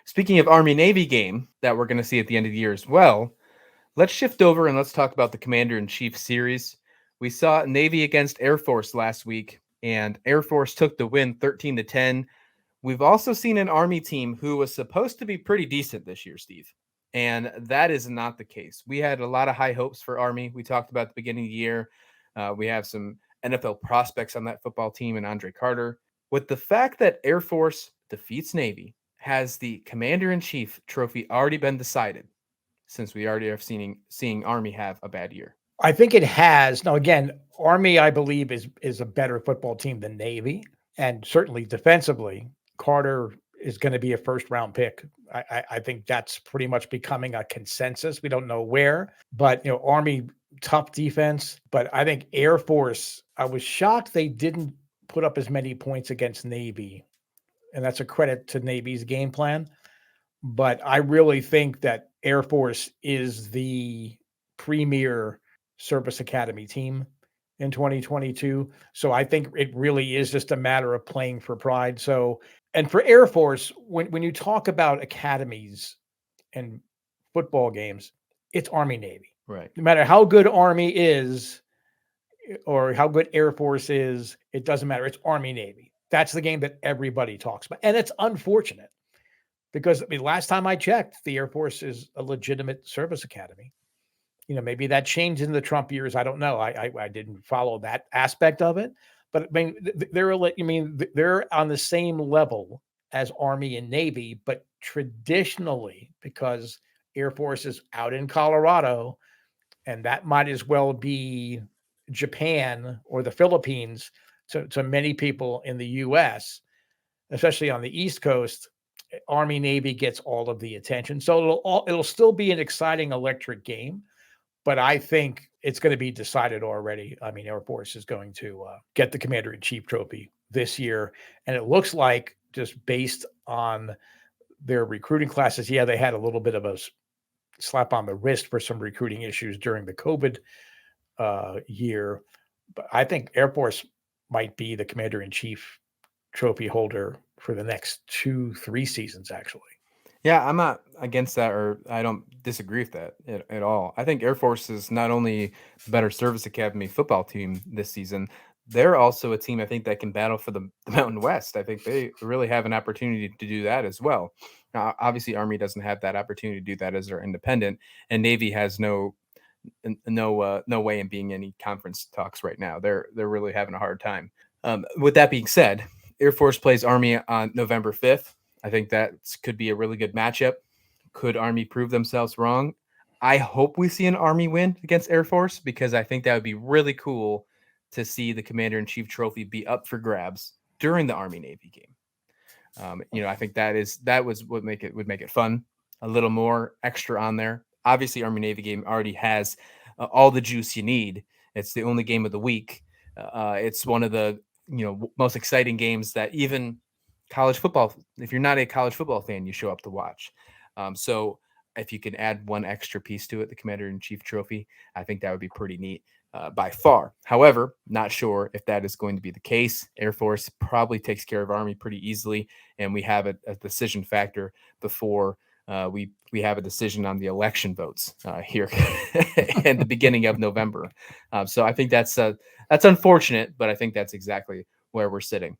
Speaking of Army-Navy game that we're going to see at the end of the year as well, let's shift over and let's talk about the Commander-in-Chief series. We saw Navy against Air Force last week, and Air Force took the win 13-10. We've also seen an Army team who was supposed to be pretty decent this year, Steve, and that is not the case. We had a lot of high hopes for Army. We talked about at the beginning of the year. We have some NFL prospects on that football team and Andre Carter. With the fact that Air Force defeats Navy, has the Commander-in-Chief trophy already been decided since we already are seeing Army have a bad year? I think it has. Now, again, Army, I believe, is a better football team than Navy, and certainly defensively, Carter is going to be a first round pick. I think that's pretty much becoming a consensus. We don't know where, but Army tough defense. But I think Air Force, I was shocked they didn't put up as many points against Navy, and that's a credit to Navy's game plan. But I really think that Air Force is the premier service academy team in 2022. So I think it really is just a matter of playing for pride. So, and for Air Force, when you talk about academies and football games, it's Army Navy. Right. No matter how good Army is or how good Air Force is, it doesn't matter. It's Army Navy. That's the game that everybody talks about. And it's unfortunate because last time I checked, the Air Force is a legitimate service academy. Maybe that changed in the Trump years. I don't know. I didn't follow that aspect of it, but they're on the same level as Army and Navy, but traditionally, because Air Force is out in Colorado, and that might as well be Japan or the Philippines to many people in the U.S., especially on the East Coast. Army Navy gets all of the attention, so it'll still be an exciting, electric game. But I think it's going to be decided already. I mean, Air Force is going to get the Commander-in-Chief trophy this year. And it looks like, just based on their recruiting classes, they had a little bit of a slap on the wrist for some recruiting issues during the COVID year. But I think Air Force might be the Commander-in-Chief trophy holder for the next 2-3 seasons, actually. Yeah, I'm not against that, or I don't disagree with that at all. I think Air Force is not only the better service academy football team this season, they're also a team I think that can battle for the Mountain West. I think they really have an opportunity to do that as well. Now, obviously, Army doesn't have that opportunity to do that as they're independent, and Navy has no way in being any conference talks right now. They're really having a hard time. With that being said, Air Force plays Army on November 5th. I think that could be a really good matchup. Could Army prove themselves wrong? I hope we see an Army win against Air Force, because I think that would be really cool to see the Commander-in-Chief trophy be up for grabs during the Army-Navy game. I think that was what would make it fun. A little more extra on there. Obviously, Army-Navy game already has all the juice you need. It's the only game of the week. It's one of the most exciting games that even college football, if you're not a college football fan, you show up to watch. So if you can add one extra piece to it, the Commander-in-Chief trophy, I think that would be pretty neat by far. However, not sure if that is going to be the case. Air Force probably takes care of Army pretty easily, and we have a decision factor before we have a decision on the election votes here in the beginning of November. So I think that's unfortunate, but I think that's exactly where we're sitting.